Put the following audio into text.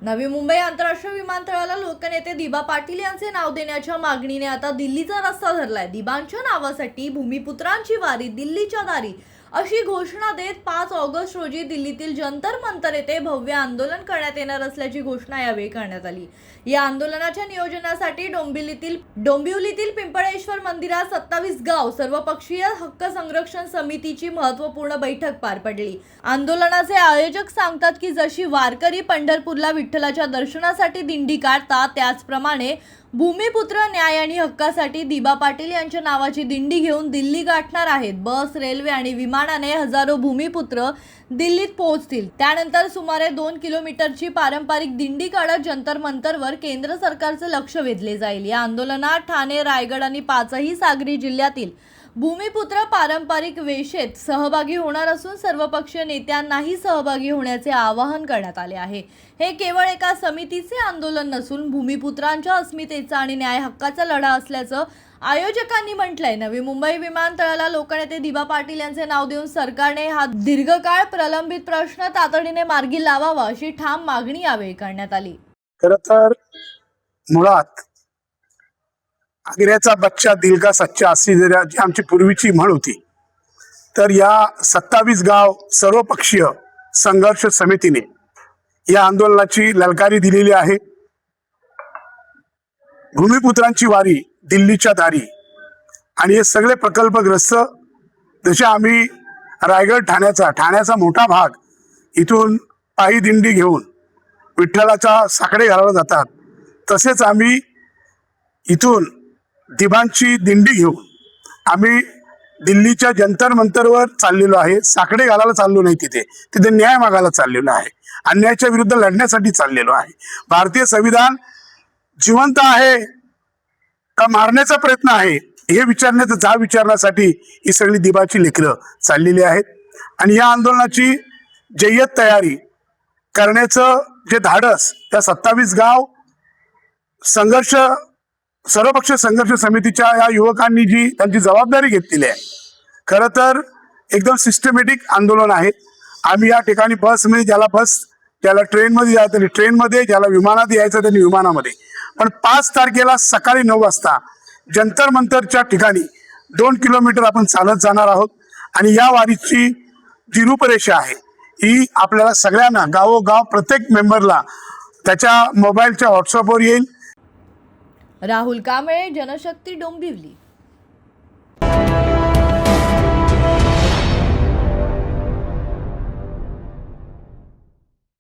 नवी मुंबई आंतरराष्ट्रीय विमानतळाला लोकनेते दिबा पाटील यांचे नाव देण्याच्या मागणीने आता दिल्लीचा रस्ता धरलाय। दिबांच्या नावासाठी भूमिपुत्रांची वारी दिल्लीच्या दारी अशी घोषणा देत 5 ऑगस्ट रोजी दिल्लीतील जंतर मंतर येथे भव्य आंदोलन करण्यात येणार असल्याची घोषणा यावेळी करण्यात आली। या आंदोलनाच्या नियोजनासाठी डोंबिवलीतील पिंपळेश्वर मंदिरात 27 गाव सर्वपक्षीय हक्क संरक्षण समितीची महत्त्वपूर्ण बैठक पार पडली। आंदोलनाचे आयोजक सांगतात की जशी वारकरी पंढरपूरला विठ्ठलाच्या दर्शनासाठी दिंडी काढतात, त्याचप्रमाणे भूमिपुत्र न्याय आणि हक्कासाठी दिबा पाटील यांच्या नावाची दिंडी घेऊन दिल्ली गाठणार आहेत। बस, रेल्वे आणि विमानाने हजारो भूमिपुत्र दिल्लीत पोहोचतील। त्यानंतर सुमारे 2 किलोमीटरची पारंपरिक दिंडी काढत जंतर मंतरवर केंद्र सरकारचे लक्ष वेधले जाईल। या आंदोलनात ठाणे, रायगड आणि 5ही सागरी जिल्ह्यातील भूमिपुत्र पारंपरिक वेशेत सहभागी होणार असून सर्वपक्षीय नेत्यांनाही सहभागी होण्याचे आवाहन करण्यात आले आहे। हे केवळ एका समितीचे आंदोलन नसून भूमिपुत्रांच्या अस्मितेचा आणि न्याय हक्काचा लढा असल्याचं आयोजकांनी म्हटलंय। नवी मुंबई विमानतळाला लोकनेते दिबा पाटील यांचे नाव देऊन सरकारने हा दीर्घकाळ प्रलंबित प्रश्न तातडीने मार्गी लावावा अशी ठाम मागणी यावेळी करण्यात आली। खरं तर मुळात आग्र्याचा बच्चा दिल का सच्चा अशी जी आमची पूर्वीची म्हण होती, तर या 27 गाव सर्वपक्षीय संघर्ष समितीने या आंदोलनाची ललकारी दिलेली आहे। भूमिपुत्रांची वारी दिल्लीच्या दारी आणि हे सगळे प्रकल्पग्रस्त, जसे आम्ही रायगड ठाण्याचा मोठा भाग इथून पायी दिंडी घेऊन विठ्ठलाच्या साकडे घालायला जातात, तसेच आम्ही इथून दिबांची दिंडी घेऊन आम्ही दिल्लीच्या जंतर मंतरवर चाललेलो आहे। साकडे घालायला चाललो नाही, तिथे न्याय मागायला चाललेलो आहे, अन्यायाच्या विरुद्ध लढण्यासाठी चाललेलो आहे। भारतीय संविधान जिवंत आहे का मारण्याचा प्रयत्न आहे हे विचारण्यासाठी ही सगळी दिबाची लेकरं चाललेली आहेत। आणि या आंदोलनाची जय्यत तयारी करण्याचं जे धाडस त्या 27 गाव सर्वपक्षीय संघर्ष समितीच्या या युवकांनी जी त्यांची जबाबदारी घेतलेली आहे, खरं तर एकदम सिस्टमॅटिक आंदोलन आहे। आम्ही या ठिकाणी बसमध्ये, ज्याला ट्रेनमध्ये जायचं त्यांनी ट्रेनमध्ये, ज्याला विमानात यायचं त्यांनी विमानामध्ये, पण 5 तारखेला सकाळी 9 वाजता जंतर मंतरच्या ठिकाणी 2 किलोमीटर आपण चालत जाणार आहोत। आणि या वारीची जी रूपरेषा आहे ही आपल्याला सगळ्यांना गावोगाव प्रत्येक मेंबरला त्याच्या मोबाईलच्या व्हॉट्सअपवर येईल। राहुल कांबळे, जनशक्ती, डोंबिवली।